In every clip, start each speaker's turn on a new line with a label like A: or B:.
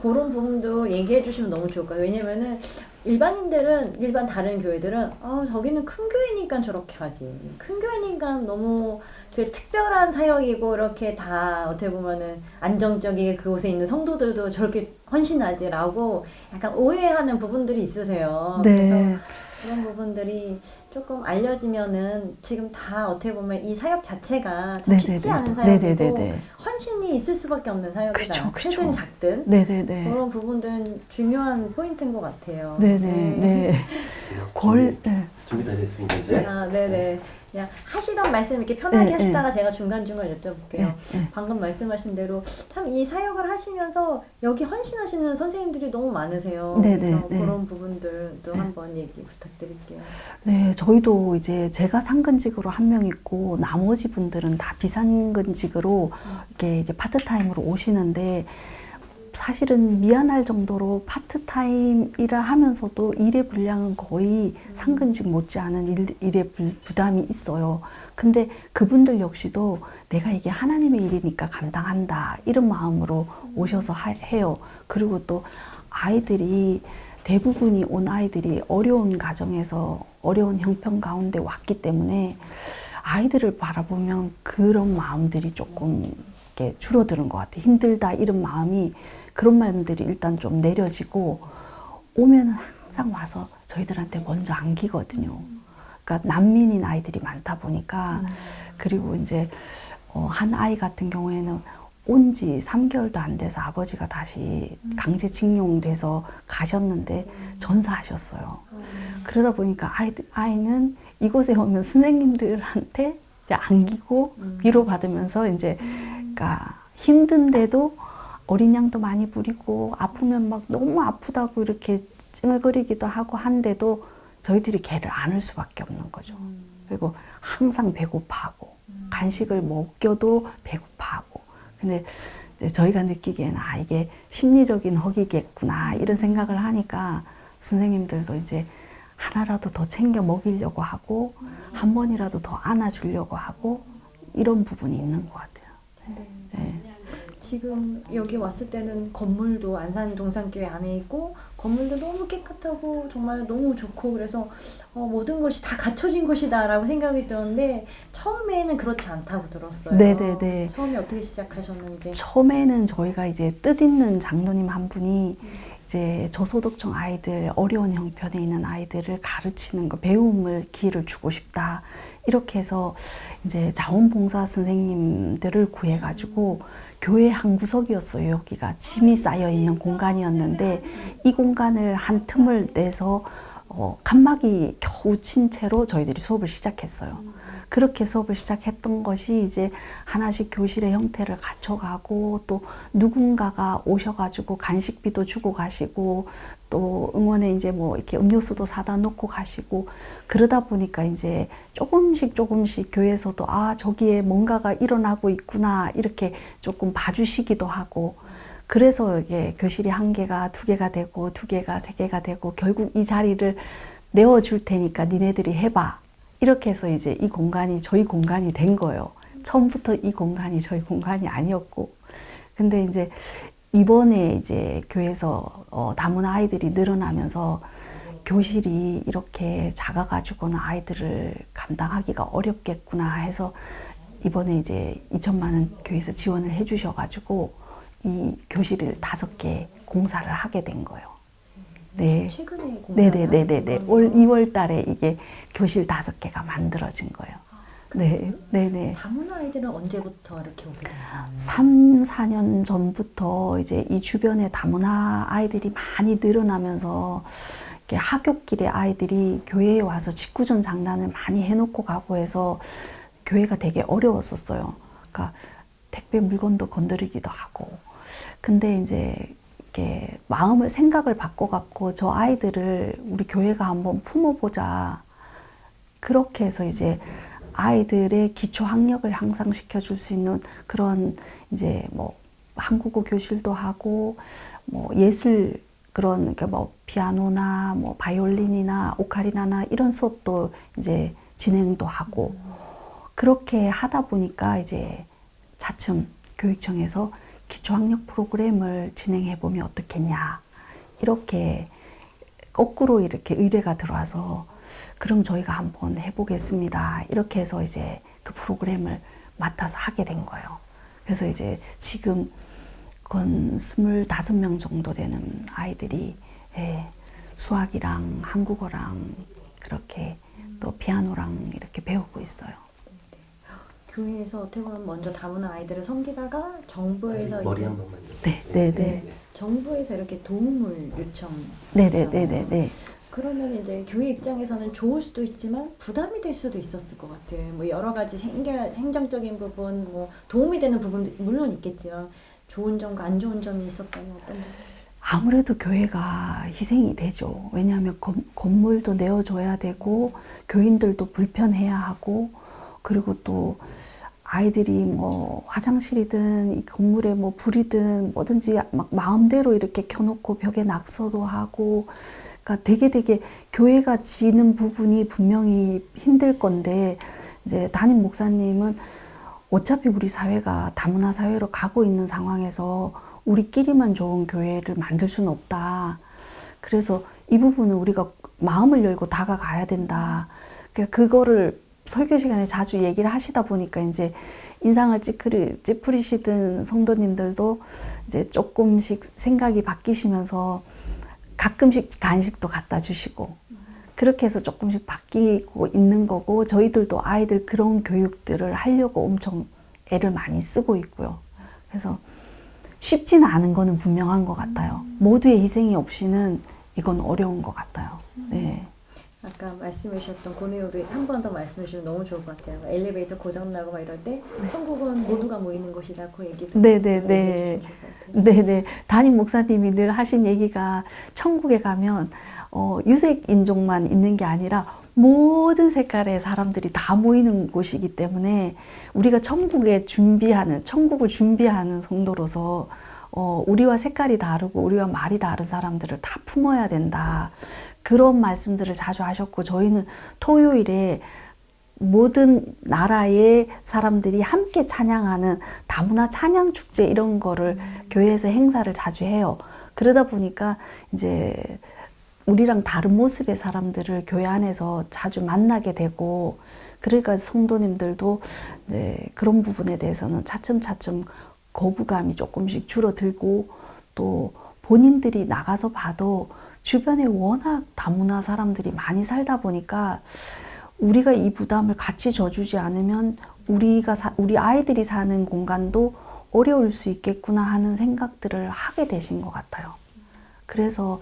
A: 그런 부분도 얘기해 주시면 너무 좋을 것 같아요. 왜냐면은 일반인들은, 일반 다른 교회들은 저기는 큰 교회니까 저렇게 하지. 큰 교회니까 너무 그 특별한 사역이고 이렇게 다 어떻게 보면은 안정적이게 그곳에 있는 성도들도 저렇게 헌신하지라고 약간 오해하는 부분들이 있으세요. 그래서
B: 네.
A: 그런 부분들이 조금 알려지면은 지금 다 어떻게 보면 이 사역 자체가 참 쉽지
B: 네네네.
A: 않은 사역이고
B: 네네네네.
A: 헌신이 있을 수밖에 없는
B: 그쵸,
A: 사역이다. 크든
B: 그쵸.
A: 작든.
B: 네네네.
A: 그런 부분들은 중요한 포인트인 것 같아요.
B: 네네,
A: 네.
B: 네. 네.
C: 준비 다 됐습니다, 이제.
A: 네네. 그냥 하시던 말씀 이렇게 편하게
B: 네, 네,
A: 하시다가 제가 중간중간 여쭤볼게요.
B: 네, 네.
A: 방금 말씀하신 대로 참 이 사역을 하시면서 여기 헌신하시는 선생님들이 너무 많으세요.
B: 네네,
A: 그래서
B: 네.
A: 그런 부분들도
B: 네.
A: 한번 얘기 부탁드릴게요.
B: 네, 저희도 이제 제가 상근직으로 한 명 있고 나머지 분들은 다 비상근직으로 이렇게 이제 파트타임으로 오시는데 사실은 미안할 정도로 파트타임 일을 하면서도 일의 분량은 거의 상근직 못지않은 일의 부담이 있어요. 근데 그분들 역시도 내가 이게 하나님의 일이니까 감당한다 이런 마음으로 오셔서 해요. 그리고 또 아이들이 대부분이 온 아이들이 어려운 가정에서 어려운 형편 가운데 왔기 때문에 아이들을 바라보면 그런 마음들이 조금 이렇게 줄어드는 것 같아요. 힘들다 이런 마음이 그런 마음들이 일단 좀 내려지고 오면 항상 와서 저희들한테 먼저 안기거든요. 그러니까 난민인 아이들이 많다 보니까 그리고 이제 한 아이 같은 경우에는 온 지 3개월도 안 돼서 아버지가 다시 강제징용돼서 가셨는데 전사하셨어요. 그러다 보니까 아이는 이곳에 오면 선생님들한테 이제 안기고 위로받으면서 이제 그러니까 힘든데도 어린 양도 많이 부리고 아프면 막 너무 아프다고 이렇게 찡얼거리기도 하고 한데도 저희들이 걔를 안을 수밖에 없는 거죠. 그리고 항상 배고파하고 간식을 먹여도 배고파하고 근데 이제 저희가 느끼기에는 이게 심리적인 허기겠구나 이런 생각을 하니까 선생님들도 이제 하나라도 더 챙겨 먹이려고 하고 한 번이라도 더 안아주려고 하고 이런 부분이 있는 것 같아요. 네.
A: 지금 여기 왔을 때는 건물도 안산 동산교회 안에 있고 건물도 너무 깨끗하고 정말 너무 좋고 그래서 모든 것이 다 갖춰진 곳이다라고 생각이 들었는데 처음에는 그렇지 않다고 들었어요.
B: 네네네.
A: 처음에 어떻게 시작하셨는지.
B: 처음에는 저희가 이제 뜻있는 장로님 한 분이 이제 저소득층 아이들, 어려운 형편에 있는 아이들을 가르치는 거, 배움을 기회를 주고 싶다. 이렇게 해서 이제 자원봉사 선생님들을 구해가지고 교회 한 구석이었어요. 여기가 짐이 쌓여 있는 공간이었는데 이 공간을 한 틈을 내서 칸막이 겨우 친 채로 저희들이 수업을 시작했어요. 그렇게 수업을 시작했던 것이 이제 하나씩 교실의 형태를 갖춰가고 또 누군가가 오셔가지고 간식비도 주고 가시고 또 응원에 이제 뭐 이렇게 음료수도 사다 놓고 가시고 그러다 보니까 이제 조금씩 교회에서도 저기에 뭔가가 일어나고 있구나 이렇게 조금 봐주시기도 하고 그래서 이게 교실이 1개가 2개가 되고 2개가 3개가 되고 결국 이 자리를 내어줄 테니까 니네들이 해봐. 이렇게 해서 이제 이 공간이 저희 공간이 된 거예요. 처음부터 이 공간이 저희 공간이 아니었고. 근데 이제 이번에 이제 교회에서 다문화 아이들이 늘어나면서 교실이 이렇게 작아가지고는 아이들을 감당하기가 어렵겠구나 해서 이번에 이제 2천만 원 교회에서 지원을 해주셔가지고 이 교실을 5개 공사를 하게 된 거예요. 네.
A: 최근에 공사요?
B: 네네네네. 올 2월 달에 이게 교실 5개가 만들어진 거예요. 네, 네네.
A: 다문화 아이들은 언제부터 이렇게 오게 됐나요?
B: 3, 4년 전부터 이제 이 주변에 다문화 아이들이 많이 늘어나면서 이렇게 하굣길에 아이들이 교회에 와서 직구전 장난을 많이 해놓고 가고 해서 교회가 되게 어려웠었어요. 그러니까 택배 물건도 건드리기도 하고. 근데 이제 이렇게 마음을 생각을 바꿔갖고 저 아이들을 우리 교회가 한번 품어보자. 그렇게 해서 이제 아이들의 기초 학력을 향상시켜 줄 수 있는 그런 이제 뭐 한국어 교실도 하고 뭐 예술 그런 그러니까 뭐 피아노나 뭐 바이올린이나 오카리나나 이런 수업도 이제 진행도 하고 그렇게 하다 보니까 이제 차츰 교육청에서 기초학력 프로그램을 진행해 보면 어떻겠냐 이렇게 거꾸로 이렇게 의뢰가 들어와서 그럼 저희가 한번 해보겠습니다. 이렇게 해서 이제 그 프로그램을 맡아서 하게 된 거예요. 그래서 이제 지금 건 25명 정도 되는 아이들이 수학이랑 한국어랑 그렇게 또 피아노랑 이렇게 배우고 있어요.
A: 교회에서 어떻게 보면 먼저 다문화 아이들을 섬기다가 정부에서
C: 머리
A: 이제
C: 한 번만요.
B: 네.
A: 정부에서 이렇게 도움을 요청.
B: 네네네네.
A: 그러면 이제 교회 입장에서는 좋을 수도 있지만 부담이 될 수도 있었을 것 같아요. 뭐 여러 가지 행정적인 부분, 뭐 도움이 되는 부분도 물론 있겠지만 좋은 점과 안 좋은 점이 있었다면 어떤 부분?
B: 아무래도 교회가 희생이 되죠. 왜냐하면 건물도 내어줘야 되고 교인들도 불편해야 하고 그리고 또 아이들이 뭐 화장실이든 이 건물에 뭐 불이든 뭐든지 막 마음대로 이렇게 켜놓고 벽에 낙서도 하고 그러니까 되게 교회가 지는 부분이 분명히 힘들 건데 이제 담임 목사님은 어차피 우리 사회가 다문화 사회로 가고 있는 상황에서 우리끼리만 좋은 교회를 만들 수는 없다. 그래서 이 부분은 우리가 마음을 열고 다가가야 된다. 그러니까 그거를 설교 시간에 자주 얘기를 하시다 보니까 이제 인상을 찌푸리시던 성도님들도 이제 조금씩 생각이 바뀌시면서 가끔씩 간식도 갖다 주시고 그렇게 해서 조금씩 바뀌고 있는 거고 저희들도 아이들 그런 교육들을 하려고 엄청 애를 많이 쓰고 있고요. 그래서 쉽지는 않은 거는 분명한 것 같아요. 모두의 희생이 없이는 이건 어려운 것 같아요. 네.
A: 아까 말씀해 주셨던 그 내용도 한 번 더 말씀해 주시면 너무 좋을 것 같아요. 엘리베이터 고장나고 막 이럴 때 천국은 모두가 모이는 곳이다. 그 얘기도
B: 네네네. 네네. 담임 목사님이 늘 하신 얘기가 천국에 가면 유색 인종만 있는 게 아니라 모든 색깔의 사람들이 다 모이는 곳이기 때문에 우리가 천국을 준비하는 성도로서 우리와 색깔이 다르고 우리와 말이 다른 사람들을 다 품어야 된다. 그런 말씀들을 자주 하셨고 저희는 토요일에 모든 나라의 사람들이 함께 찬양하는 다문화 찬양 축제 이런 거를 교회에서 행사를 자주 해요. 그러다 보니까 이제 우리랑 다른 모습의 사람들을 교회 안에서 자주 만나게 되고 그러니까 성도님들도 이제 그런 부분에 대해서는 차츰차츰 거부감이 조금씩 줄어들고 또 본인들이 나가서 봐도 주변에 워낙 다문화 사람들이 많이 살다 보니까 우리가 이 부담을 같이 져주지 않으면 우리 아이들이 사는 공간도 어려울 수 있겠구나 하는 생각들을 하게 되신 것 같아요. 그래서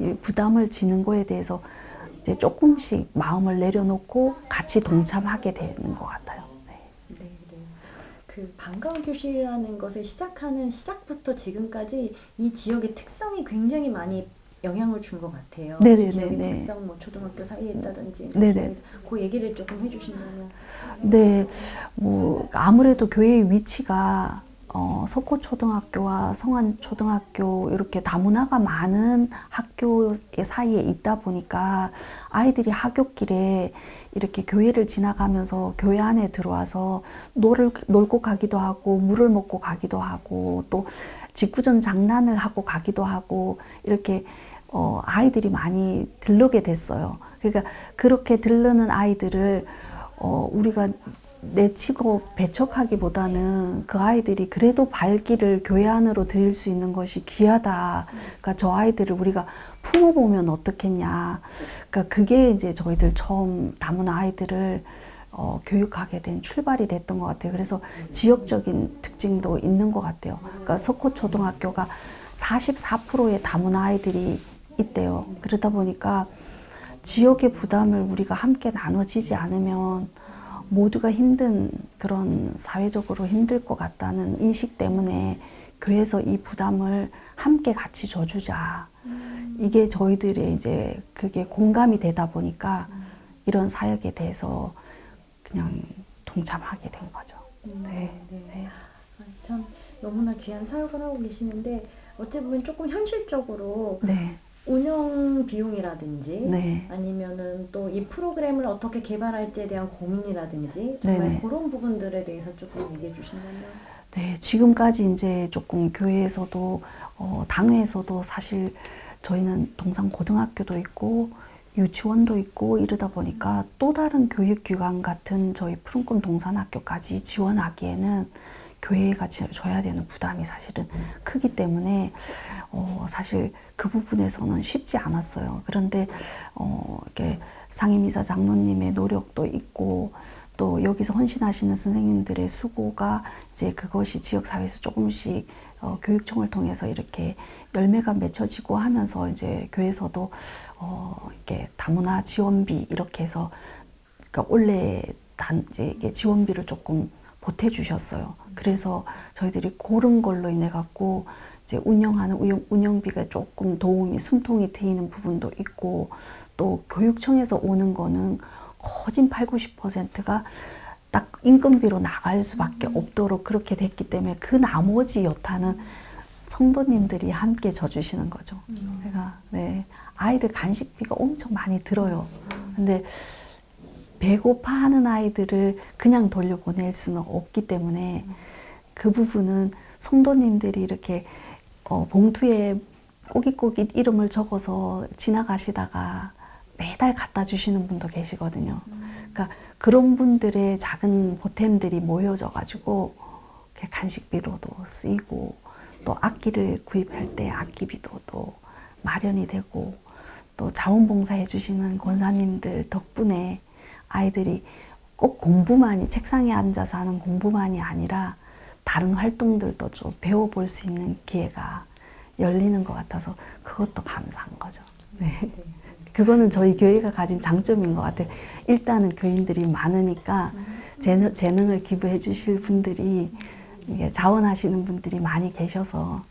B: 이 부담을 지는 거에 대해서 이제 조금씩 마음을 내려놓고 같이 동참하게 되는 것 같아요.
A: 네. 그 반가운 교실이라는 것을 시작하는 시작부터 지금까지 이 지역의 특성이 굉장히 많이 영향을 준 것 같아요.
B: 네네네.
A: 이 지역의 특성, 뭐 초등학교 사이에 있다든지
B: 네네.
A: 그 얘기를 조금 해주신다면.
B: 네, 뭐 아무래도 교회의 위치가 석호초등학교와 성안초등학교 이렇게 다문화가 많은 학교 사이에 있다 보니까 아이들이 하굣길에 이렇게 교회를 지나가면서 교회 안에 들어와서 놀고 가기도 하고 물을 먹고 가기도 하고 또 직구전 장난을 하고 가기도 하고 이렇게 아이들이 많이 들르게 됐어요. 그러니까 그렇게 들르는 아이들을 우리가 내치고 배척하기보다는 그 아이들이 그래도 발길을 교회 안으로 들일 수 있는 것이 귀하다. 그러니까 저 아이들을 우리가 품어보면 어떻겠냐. 그러니까 그게 이제 저희들 처음 다문화 아이들을 교육하게 된 출발이 됐던 것 같아요. 그래서 지역적인 특징도 있는 것 같아요. 그러니까 석호초등학교가 44%의 다문화 아이들이 있대요. 그러다 보니까 지역의 부담을 우리가 함께 나눠지지 않으면 모두가 힘든 그런 사회적으로 힘들 것 같다는 인식 때문에 교회에서 이 부담을 함께 같이 져주자. 이게 저희들의 이제 그게 공감이 되다 보니까 이런 사역에 대해서 그냥 동참하게 된 거죠.
A: 네. 참 너무나 귀한 사역을 하고 계시는데 어찌 보면 조금 현실적으로
B: 네.
A: 운영 비용이라든지
B: 네.
A: 아니면은 또 이 프로그램을 어떻게 개발할지에 대한 고민이라든지 정말
B: 네네.
A: 그런 부분들에 대해서 조금 얘기해 주신다면.
B: 네, 지금까지 이제 조금 교회에서도 당회에서도 사실 저희는 동산 고등학교도 있고 유치원도 있고 이러다 보니까 또 다른 교육기관 같은 저희 푸른꿈 동산학교까지 지원하기에는 교회가 져야 되는 부담이 사실은 크기 때문에 사실 그 부분에서는 쉽지 않았어요. 그런데 이렇게 상임이사 장로님의 노력도 있고 또 여기서 헌신하시는 선생님들의 수고가 이제 그것이 지역사회에서 조금씩 교육청을 통해서 이렇게 열매가 맺혀지고 하면서 이제 교회에서도 이렇게 다문화 지원비 이렇게 해서 그러니까 원래 이제 이게 지원비를 조금 보태 주셨어요. 그래서 저희들이 고른 걸로 인해 갖고 이제 운영하는 운영비가 조금 도움이 숨통이 트이는 부분도 있고 또 교육청에서 오는 거는 거진 80~90%가 딱 인건비로 나갈 수밖에 없도록 그렇게 됐기 때문에 그 나머지 여타는 성도님들이 함께 져주시는 거죠. 제가 네, 아이들 간식비가 엄청 많이 들어요. 근데 배고파하는 아이들을 그냥 돌려보낼 수는 없기 때문에 그 부분은 성도님들이 이렇게 봉투에 꼬깃꼬깃 이름을 적어서 지나가시다가 매달 갖다 주시는 분도 계시거든요. 그러니까 그런 분들의 작은 보탬들이 모여져 가지고 간식비로도 쓰이고 또 악기를 구입할 때 악기비도 또 마련이 되고 또 자원봉사해 주시는 권사님들 덕분에 아이들이 꼭 공부만이 책상에 앉아서 하는 공부만이 아니라 다른 활동들도 좀 배워볼 수 있는 기회가 열리는 것 같아서 그것도 감사한 거죠. 네. 그거는 저희 교회가 가진 장점인 것 같아요. 일단은 교인들이 많으니까 재능을 기부해 주실 분들이 자원하시는 분들이 많이 계셔서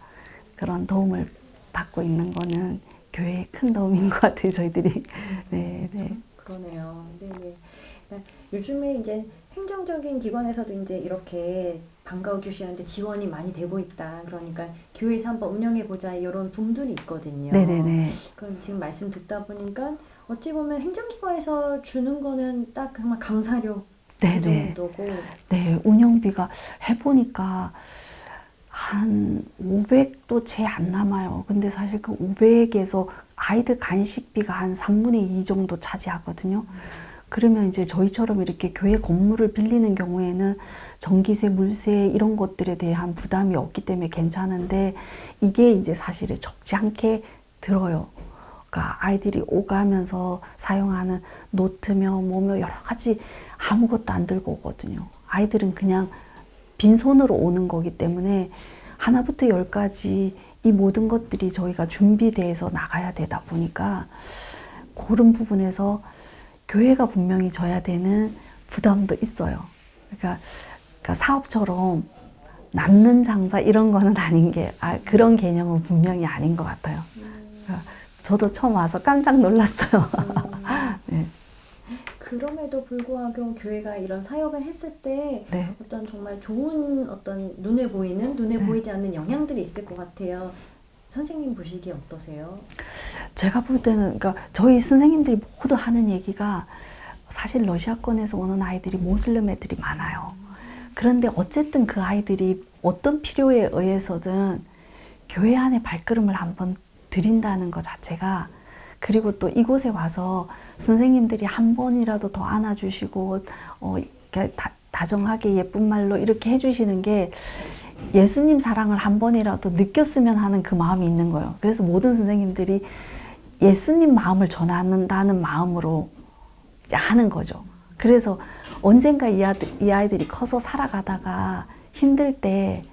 B: 그런 도움을 받고 있는 거는 교회의 큰 도움인 것 같아요. 저희들이. 네, 네.
A: 그러네요. 네, 네. 요즘에 이제 행정적인 기관에서도 이제 이렇게 방과후 교실하는데 지원이 많이 되고 있다. 그러니까 교회에서 한번 운영해보자 이런 붐들이 있거든요.
B: 네네네.
A: 그럼 지금 말씀 듣다 보니까 어찌 보면 행정기관에서 주는 거는 딱 정말 감사료
B: 네네.
A: 정도고.
B: 네, 운영비가 해보니까 한 500도 채 안 남아요. 근데 사실 그 500에서 아이들 간식비가 한 3분의 2 정도 차지하거든요. 그러면 이제 저희처럼 이렇게 교회 건물을 빌리는 경우에는 전기세, 물세 이런 것들에 대한 부담이 없기 때문에 괜찮은데 이게 이제 사실은 적지 않게 들어요. 그러니까 아이들이 오가면서 사용하는 노트며 뭐며 여러 가지 아무것도 안 들고 오거든요. 아이들은 그냥 빈손으로 오는 거기 때문에 하나부터 열까지 이 모든 것들이 저희가 준비돼서 나가야 되다 보니까 그런 부분에서 교회가 분명히 져야 되는 부담도 있어요. 그러니까 사업처럼 남는 장사 이런 거는 아닌 게 그런 개념은 분명히 아닌 것 같아요. 그러니까 저도 처음 와서 깜짝 놀랐어요. 네.
A: 그럼에도 불구하고 교회가 이런 사역을 했을 때
B: 네.
A: 어떤 정말 좋은 어떤 눈에 보이는 눈에
B: 네.
A: 보이지 않는 영향들이 있을 것 같아요. 선생님 보시기에 어떠세요?
B: 제가 볼 때는 그러니까 저희 선생님들이 모두 하는 얘기가 사실 러시아권에서 오는 아이들이 모슬렘 애들이 많아요. 그런데 어쨌든 그 아이들이 어떤 필요에 의해서든 교회 안에 발걸음을 한번 들인다는 것 자체가 그리고 또 이곳에 와서 선생님들이 한 번이라도 더 안아주시고 다정하게 예쁜 말로 이렇게 해주시는 게 예수님 사랑을 한 번이라도 느꼈으면 하는 그 마음이 있는 거예요. 그래서 모든 선생님들이 예수님 마음을 전한다는 마음으로 하는 거죠. 그래서 언젠가 이 아이들이 커서 살아가다가 힘들 때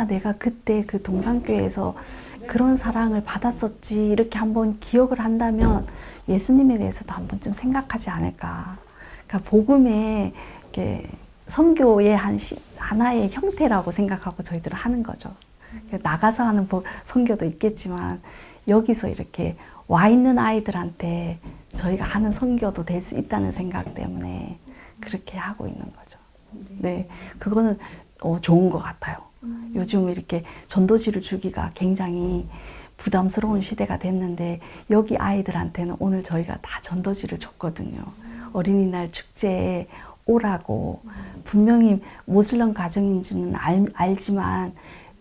B: 내가 그때 그 동산교회에서 그런 사랑을 받았었지 이렇게 한번 기억을 한다면 예수님에 대해서도 한 번쯤 생각하지 않을까. 그러니까 복음의 선교의 하나의 형태라고 생각하고 저희들은 하는 거죠. 나가서 하는 선교도 있겠지만 여기서 이렇게 와 있는 아이들한테 저희가 하는 선교도 될 수 있다는 생각 때문에 그렇게 하고 있는 거죠. 네, 그거는 좋은 것 같아요. 요즘 이렇게 전도지를 주기가 굉장히 부담스러운 시대가 됐는데 여기 아이들한테는 오늘 저희가 다 전도지를 줬거든요. 어린이날 축제에 오라고 분명히 모슬렘 가정인지는 알지만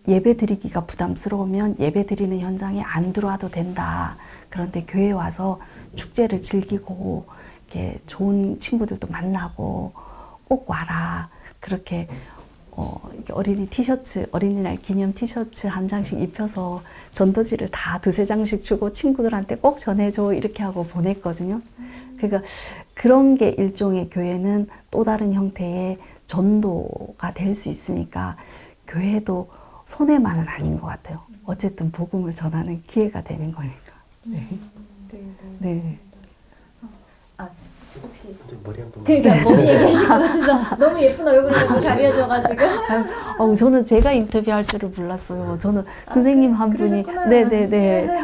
B: 예배 드리기가 부담스러우면 예배 드리는 현장에 안 들어와도 된다. 그런데 교회에 와서 축제를 즐기고 이렇게 좋은 친구들도 만나고 꼭 와라. 그렇게 이렇게 어린이 티셔츠, 어린이날 기념 티셔츠 한 장씩 입혀서 전도지를 다 두세 장씩 주고 친구들한테 꼭 전해줘 이렇게 하고 보냈거든요. 그러니까 그런 게 일종의 교회는 또 다른 형태의 전도가 될 수 있으니까 교회도 손해만은 아닌 것 같아요. 어쨌든 복음을 전하는 기회가 되는 거니까. 네. 네.
A: 아, 혹시
C: 머리 한 번.
A: 그러니까 머리 얘기하신 것 같아서 너무 예쁜 얼굴을 가려져가지고.
B: 저는 제가 인터뷰할 줄을 몰랐어요. 저는 선생님 한 분이
A: 그러셨구나.
B: 네네네.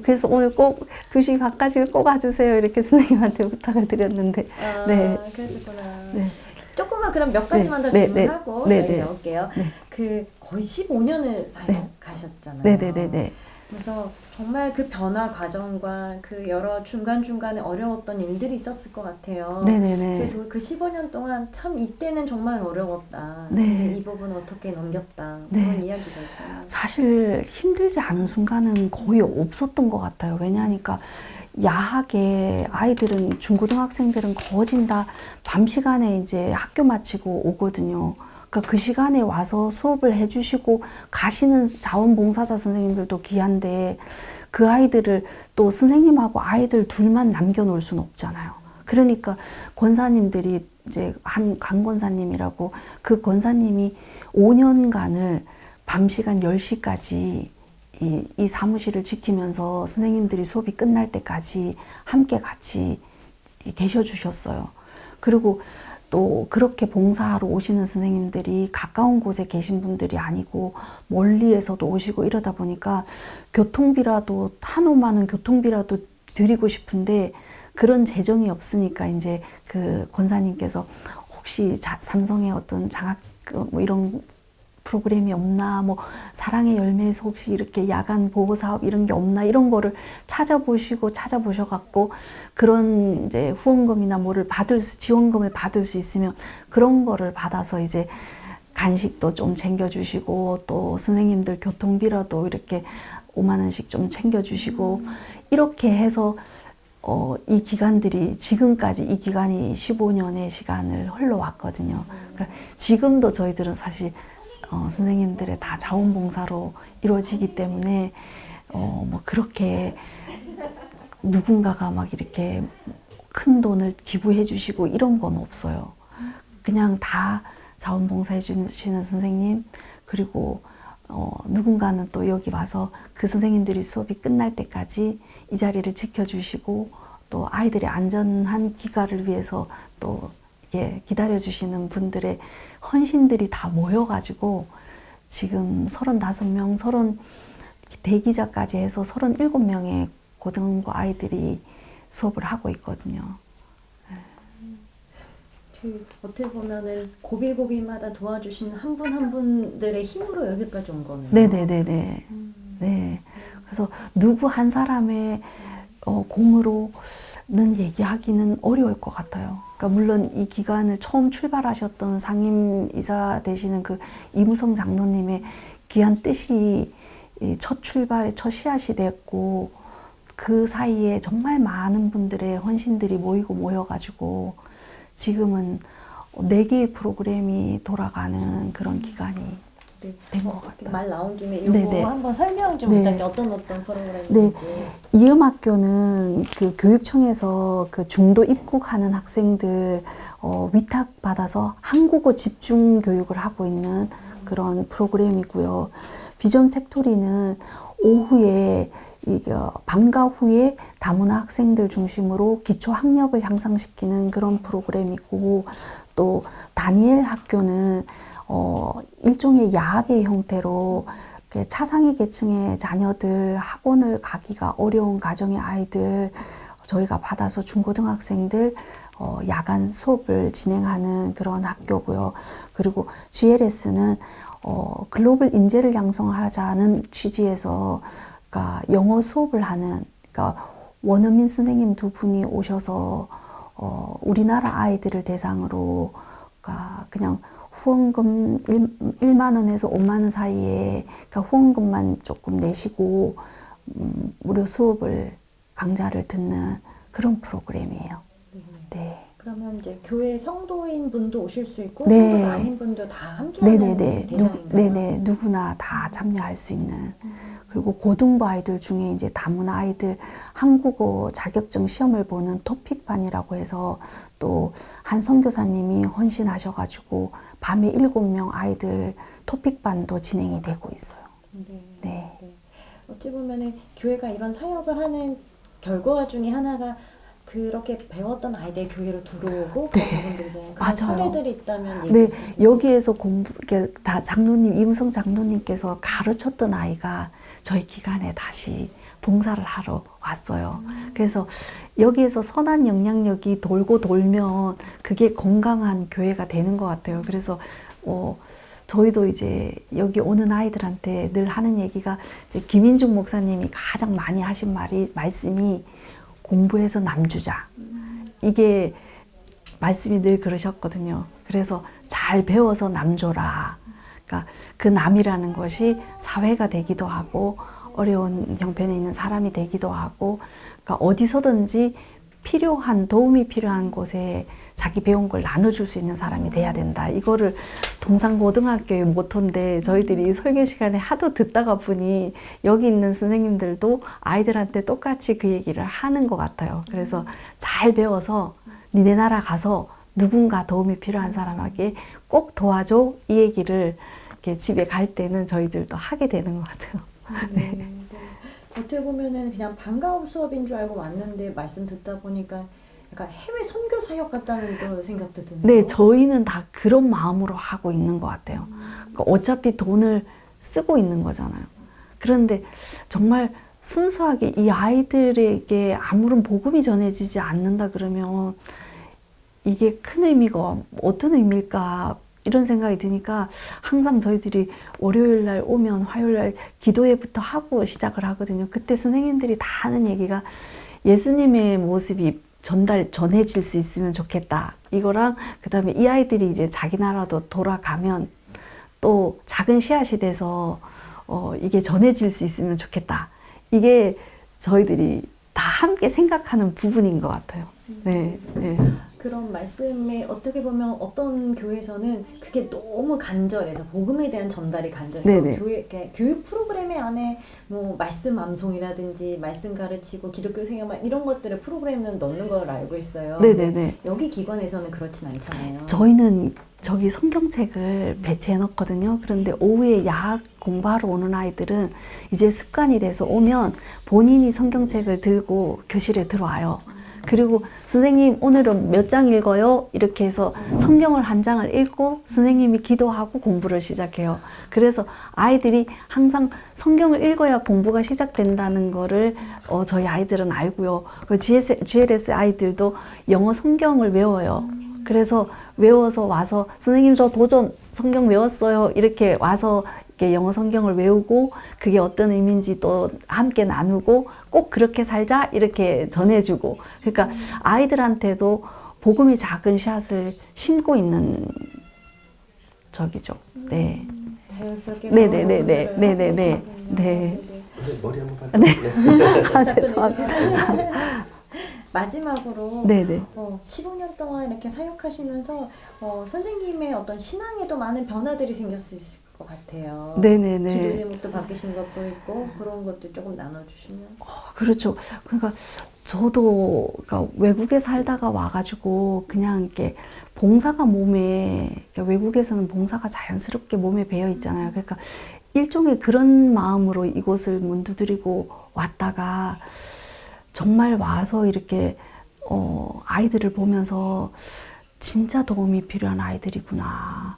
B: 그래서 오늘 꼭 2시 반까지 꼭 와주세요 이렇게 선생님한테 부탁을 드렸는데 네.
A: 그러셨구나.
B: 네.
A: 조금만 그럼 몇 가지만 더
B: 네,
A: 질문하고
B: 네,
A: 저희
B: 네.
A: 나올게요.
B: 네.
A: 그 거의 15년을
B: 네.
A: 가셨잖아요.
B: 네네네네.
A: 그래서 정말 그 변화 과정과 그 여러 중간중간에 어려웠던 일들이 있었을 것 같아요.
B: 네네네.
A: 그래도 그 15년 동안 참 이때는 정말 어려웠다.
B: 네.
A: 근데 이 부분 어떻게 넘겼다.
B: 네.
A: 그런 이야기가 있다면.
B: 사실 힘들지 않은 순간은 거의 없었던 것 같아요. 왜냐하니까 야하게 아이들은 중고등학생들은 거진 다 밤 시간에 이제 학교 마치고 오거든요. 그러니까 그 시간에 와서 수업을 해주시고 가시는 자원봉사자 선생님들도 귀한데 그 아이들을 또 선생님하고 아이들 둘만 남겨놓을 수는 없잖아요. 그러니까 권사님들이 이제 한 강권사님이라고 그 권사님이 5년간을 밤 시간 10시까지 이 사무실을 지키면서 선생님들이 수업이 끝날 때까지 함께 같이 계셔 주셨어요. 그리고 또 그렇게 봉사하러 오시는 선생님들이 가까운 곳에 계신 분들이 아니고 멀리에서도 오시고 이러다 보니까 교통비라도 한 5만 원 교통비라도 드리고 싶은데 그런 재정이 없으니까 이제 그 권사님께서 혹시 삼성의 어떤 장학 뭐 이런 프로그램이 없나, 뭐 사랑의 열매에서 혹시 이렇게 야간 보호 사업 이런 게 없나 이런 거를 찾아보셔갖고 그런 이제 후원금이나 뭐를 지원금을 받을 수 있으면 그런 거를 받아서 이제 간식도 좀 챙겨주시고 또 선생님들 교통비라도 이렇게 5만 원씩 좀 챙겨주시고 이렇게 해서 이 기간들이 지금까지 이 기간이 15년의 시간을 흘러왔거든요. 그러니까 지금도 저희들은 사실 선생님들의 다 자원봉사로 이루어지기 때문에 뭐 그렇게 누군가가 막 이렇게 큰 돈을 기부해 주시고 이런 건 없어요. 그냥 다 자원봉사해 주시는 선생님 그리고 누군가는 또 여기 와서 그 선생님들이 수업이 끝날 때까지 이 자리를 지켜주시고 또 아이들의 안전한 귀가를 위해서 또 이렇게 기다려주시는 분들의 헌신들이 다 모여가지고 지금 35명, 대기자까지 해서 37명의 고등부 아이들이 수업을 하고 있거든요.
A: 그 어떻게 보면은 고비고비마다 도와주신 한 분 한 분들의 힘으로 여기까지 온 거네요.
B: 네네네네. 네. 그래서 누구 한 사람의 공으로는 얘기하기는 어려울 것 같아요. 그러니까 물론 이 기간을 처음 출발하셨던 상임이사 되시는 그 이무성 장로님의 귀한 뜻이 첫 출발의 첫 씨앗이 됐고 그 사이에 정말 많은 분들의 헌신들이 모여가지고 지금은 4개의 프로그램이 돌아가는 그런 기간이 된 것 같아요.
A: 말 나온 김에 이거
B: 네네.
A: 한번 설명 좀
B: 네.
A: 부탁드려요. 어떤 프로그램인지.
B: 네. 이음학교는 그 교육청에서 그 중도 입국하는 학생들 위탁받아서 한국어 집중 교육을 하고 있는 그런 프로그램이고요. 비전 팩토리는 오후에 방과 후에 다문화 학생들 중심으로 기초 학력을 향상시키는 그런 프로그램이고 또 다니엘 학교는 일종의 야학의 형태로 차상위 계층의 자녀들 학원을 가기가 어려운 가정의 아이들 저희가 받아서 중고등학생들 야간 수업을 진행하는 그런 학교고요. 그리고 GLS는 글로벌 인재를 양성하자는 취지에서 그러니까 영어 수업을 하는 그러니까 원어민 선생님 2분이 오셔서 우리나라 아이들을 대상으로 그냥 후원금 1만 원에서 5만 원 사이에 그러니까 후원금만 조금 내시고 무료 수업을 강좌를 듣는 그런 프로그램이에요. 네.
A: 그러면 이제 교회 성도인 분도 오실 수 있고
B: 네.
A: 성도가 아닌 분도 다 함께하는 대상인가요?
B: 네네. 누구나 다 참여할 수 있는. 그리고 고등부 아이들 중에 이제 다문화 아이들 한국어 자격증 시험을 보는 토픽반이라고 해서 또 한 선교사님이 헌신하셔가지고 밤에 7명 아이들 토픽반도 진행이 되고 있어요.
A: 네.
B: 네.
A: 네. 어찌 보면은 교회가 이런 사역을 하는 결과 중에 하나가 그렇게 배웠던 아이들 교회로 들어오고
B: 네.
A: 그런 부분들이잖아요. 그런
B: 맞아요.
A: 사례들이 있다면
B: 네,
A: 얘기해
B: 여기에서 이렇게 다 이무성 장로님께서 가르쳤던 아이가 저희 기관에 다시 봉사를 하러 왔어요. 그래서 여기에서 선한 영향력이 돌고 돌면 그게 건강한 교회가 되는 것 같아요. 그래서 저희도 이제 여기 오는 아이들한테 늘 하는 얘기가 이제 김인중 목사님이 가장 많이 하신 말씀이 공부해서 남주자. 이게 말씀이 늘 그러셨거든요. 그래서 잘 배워서 남줘라. 그러니까 그 남이라는 것이 사회가 되기도 하고 어려운 형편에 있는 사람이 되기도 하고 그러니까 어디서든지 도움이 필요한 곳에 자기 배운 걸 나눠줄 수 있는 사람이 돼야 된다. 이거를 동산고등학교의 모토인데 저희들이 설교 시간에 하도 듣다가 보니 여기 있는 선생님들도 아이들한테 똑같이 그 얘기를 하는 것 같아요. 그래서 잘 배워서 니네 나라 가서 누군가 도움이 필요한 사람에게 꼭 도와줘 이 얘기를 이렇게 집에 갈 때는 저희들도 하게 되는 것 같아요.
A: 네. 네. 어떻게 보면은 그냥 방과후 수업인 줄 알고 왔는데 말씀 듣다 보니까 약간 해외 선교 사역 같다는 또 생각도 드네요.
B: 네, 저희는 다 그런 마음으로 하고 있는 것 같아요. 그러니까 어차피 돈을 쓰고 있는 거잖아요. 그런데 정말 순수하게 이 아이들에게 아무런 복음이 전해지지 않는다 그러면 이게 큰 의미가 어떤 의미일까 이런 생각이 드니까 항상 저희들이 월요일 날 오면 화요일 날 기도회부터 하고 시작을 하거든요. 그때 선생님들이 다 하는 얘기가 예수님의 모습이 전해질 수 있으면 좋겠다. 이거랑 그 다음에 이 아이들이 이제 자기 나라도 돌아가면 또 작은 씨앗이 돼서 이게 전해질 수 있으면 좋겠다. 이게 저희들이 다 함께 생각하는 부분인 것 같아요. 네, 네.
A: 그런 말씀에 어떻게 보면 어떤 교회에서는 그게 너무 간절해서 복음에 대한 전달이 간절해서
B: 네네.
A: 교육 프로그램의 안에 뭐 말씀 암송이라든지 말씀 가르치고 기독교 생활 이런 것들을 프로그램은 넣는 걸 알고 있어요.
B: 네네네.
A: 여기 기관에서는 그렇진 않잖아요.
B: 저희는 저기 성경책을 배치해 놓거든요. 그런데 오후에 야학 공부하러 오는 아이들은 이제 습관이 돼서 오면 본인이 성경책을 들고 교실에 들어와요. 그리고 선생님 오늘은 몇 장 읽어요? 이렇게 해서 성경을 한 장을 읽고 선생님이 기도하고 공부를 시작해요. 그래서 아이들이 항상 성경을 읽어야 공부가 시작된다는 거를 저희 아이들은 알고요. 그 GLS 아이들도 영어 성경을 외워요. 그래서 외워서 와서 선생님 저 도전 성경 외웠어요. 이렇게 와서 이렇게 영어 성경을 외우고 그게 어떤 의미인지 또 함께 나누고 꼭 그렇게 살자 이렇게 전해주고 그러니까 아이들한테도 복음의 작은 씨앗을 심고 있는 적이죠. 네.
A: 자연스럽게
B: 네네네네. 네네네. 네.
C: 머리 한번 받아.
B: 아, 죄송합니다.
A: 마지막으로
B: 네네.
A: 15년 동안 이렇게 사역하시면서 선생님의 어떤 신앙에도 많은 변화들이 생겼을 것 같아요.
B: 네네네.
A: 기도 제목도 바뀌신 것도 있고 그런 것도 조금 나눠주시면.
B: 그렇죠. 그러니까 저도 그러니까 외국에 살다가 와가지고 그냥 이렇게 봉사가 그러니까 외국에서는 봉사가 자연스럽게 몸에 배어 있잖아요. 그러니까 일종의 그런 마음으로 이곳을 문두드리고 왔다가 정말 와서 이렇게 아이들을 보면서 진짜 도움이 필요한 아이들이구나.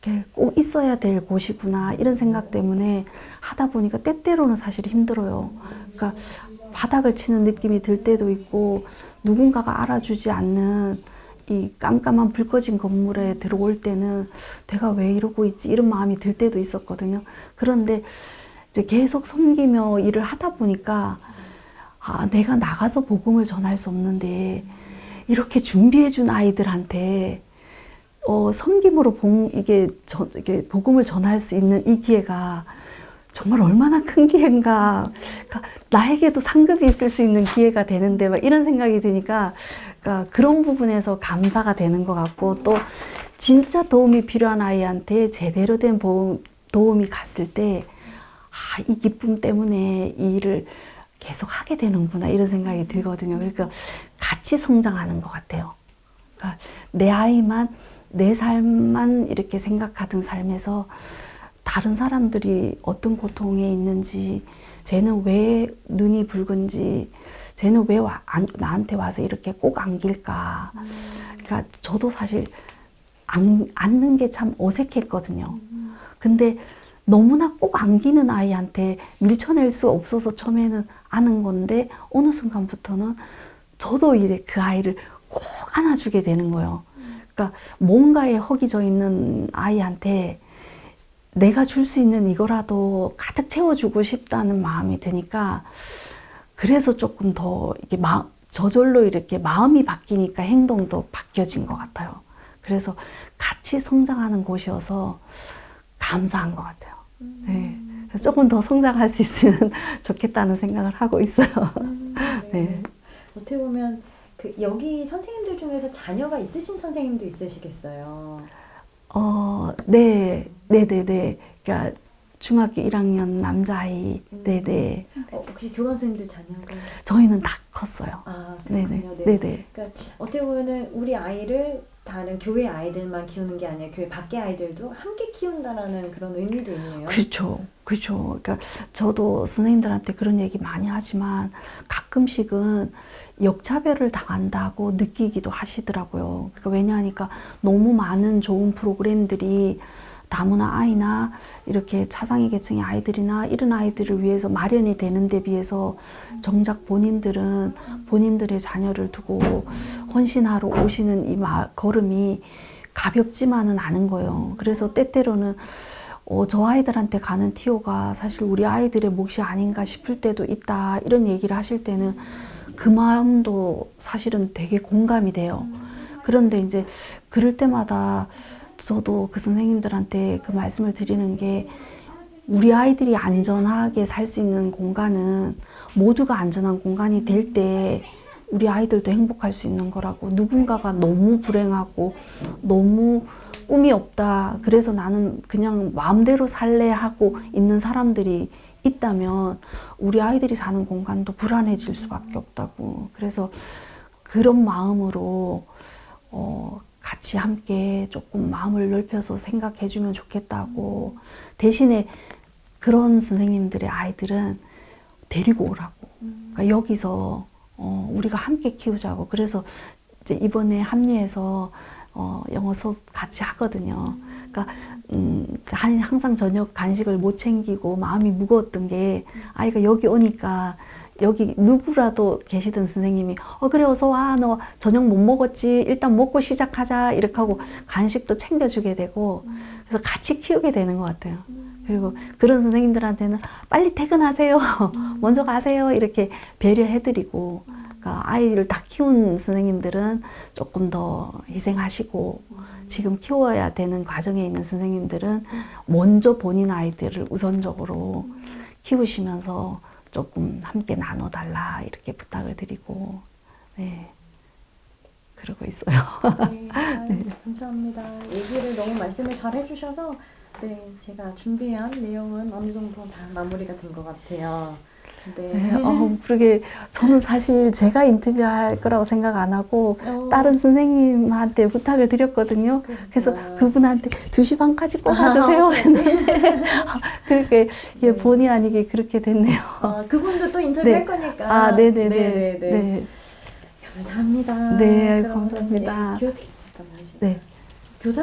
B: 이렇게 꼭 있어야 될 곳이구나. 이런 생각 때문에 하다 보니까 때때로는 사실 힘들어요. 그러니까 바닥을 치는 느낌이 들 때도 있고 누군가가 알아주지 않는 이 깜깜한 불 꺼진 건물에 들어올 때는 내가 왜 이러고 있지 이런 마음이 들 때도 있었거든요. 그런데 이제 계속 섬기며 일을 하다 보니까 내가 나가서 복음을 전할 수 없는데 이렇게 준비해준 아이들한테 섬김으로 이게 복음을 전할 수 있는 이 기회가 정말 얼마나 큰 기회인가. 그러니까 나에게도 상급이 있을 수 있는 기회가 되는데 막 이런 생각이 드니까 그러니까 그런 부분에서 감사가 되는 것 같고 또 진짜 도움이 필요한 아이한테 제대로 된 도움이 갔을 때 이 기쁨 때문에 이 일을 계속 하게 되는구나 이런 생각이 들거든요. 그러니까 같이 성장하는 것 같아요. 그러니까 내 아이만 내 삶만 이렇게 생각하던 삶에서 다른 사람들이 어떤 고통에 있는지, 쟤는 왜 눈이 붉은지, 쟤는 왜 나한테 와서 이렇게 꼭 안길까. 그러니까 저도 사실 안는 게 참 어색했거든요. 근데 너무나 꼭 안기는 아이한테 밀쳐낼 수 없어서 처음에는 안은 건데 어느 순간부터는 저도 그 아이를 꼭 안아주게 되는 거예요. 그러니까 뭔가에 허기져 있는 아이한테 내가 줄 수 있는 이거라도 가득 채워주고 싶다는 마음이 드니까 그래서 조금 더 이게 저절로 이렇게 마음이 바뀌니까 행동도 바뀌어진 것 같아요. 그래서 같이 성장하는 곳이어서 감사한 것 같아요. 네. 그래서 조금 더 성장할 수 있으면 좋겠다는 생각을 하고 있어요.
A: 네.
B: 네.
A: 어떻게 보면 여기 선생님들 중에서 자녀가 있으신 선생님도 있으시겠어요.
B: 네. 그러니까 중학교 1학년 남자아이. 네네.
A: 혹시 교감 선생님들 자녀가?
B: 저희는 다 컸어요.
A: 아, 그렇군요.
B: 네네.
A: 그러니까 어떻게 보면은 우리 아이를 다른 교회 아이들만 키우는 게 아니라 교회 밖의 아이들도 함께 키운다라는 그런 의미도 있네요.
B: 그렇죠. 그러니까 저도 선생님들한테 그런 얘기 많이 하지만 가끔씩은 역차별을 당한다고 느끼기도 하시더라고요. 그러니까 왜냐하니까 너무 많은 좋은 프로그램들이 다문화 아이나 이렇게 차상위 계층의 아이들이나 이런 아이들을 위해서 마련이 되는 데 비해서 정작 본인들은 본인들의 자녀를 두고 헌신하러 오시는 이 걸음이 가볍지만은 않은 거예요. 그래서 때때로는 저 아이들한테 가는 티오가 사실 우리 아이들의 몫이 아닌가 싶을 때도 있다 이런 얘기를 하실 때는 그 마음도 사실은 되게 공감이 돼요. 그런데 이제 그럴 때마다 저도 그 선생님들한테 그 말씀을 드리는 게 우리 아이들이 안전하게 살 수 있는 공간은 모두가 안전한 공간이 될 때 우리 아이들도 행복할 수 있는 거라고. 누군가가 너무 불행하고 너무 꿈이 없다, 그래서 나는 그냥 마음대로 살래 하고 있는 사람들이 있다면 우리 아이들이 사는 공간도 불안해질 수밖에 없다고. 그래서 그런 마음으로 같이 함께 조금 마음을 넓혀서 생각해 주면 좋겠다고. 대신에 그런 선생님들의 아이들은 데리고 오라고. 그러니까 여기서 우리가 함께 키우자고. 그래서 이제 이번에 합류해서 영어 수업 같이 하거든요. 그러니까 항상 저녁 간식을 못 챙기고 마음이 무거웠던 게 아이가 여기 오니까 여기 누구라도 계시던 선생님이 그래 어서 와, 너 저녁 못 먹었지, 일단 먹고 시작하자 이렇게 하고 간식도 챙겨주게 되고 그래서 같이 키우게 되는 것 같아요. 그리고 그런 선생님들한테는 빨리 퇴근하세요, 먼저 가세요 이렇게 배려해드리고, 그러니까 아이를 다 키운 선생님들은 조금 더 희생하시고 지금 키워야 되는 과정에 있는 선생님들은 먼저 본인 아이들을 우선적으로 키우시면서 조금 함께 나눠달라 이렇게 부탁을 드리고, 네, 그러고 있어요.
A: 네, 아유, 감사합니다. 얘기를 너무 말씀을 잘 해주셔서 네, 제가 준비한 내용은 어느 정도 다 마무리가 된 것 같아요. 네.
B: 그러게 저는 사실 제가 인터뷰할 거라고 생각 안 하고 다른 선생님한테 부탁을 드렸거든요. 그래서 그분한테 2시 반까지 꼭 와주세요. 그렇게 예, 본의 아니게 그렇게 됐네요.
A: 그분도 또 인터뷰할 거니까.
B: 네네네. 네.
A: 감사합니다.
B: 네,
A: 그럼,
B: 감사합니다.
A: 네, 잠깐만요.
B: 네.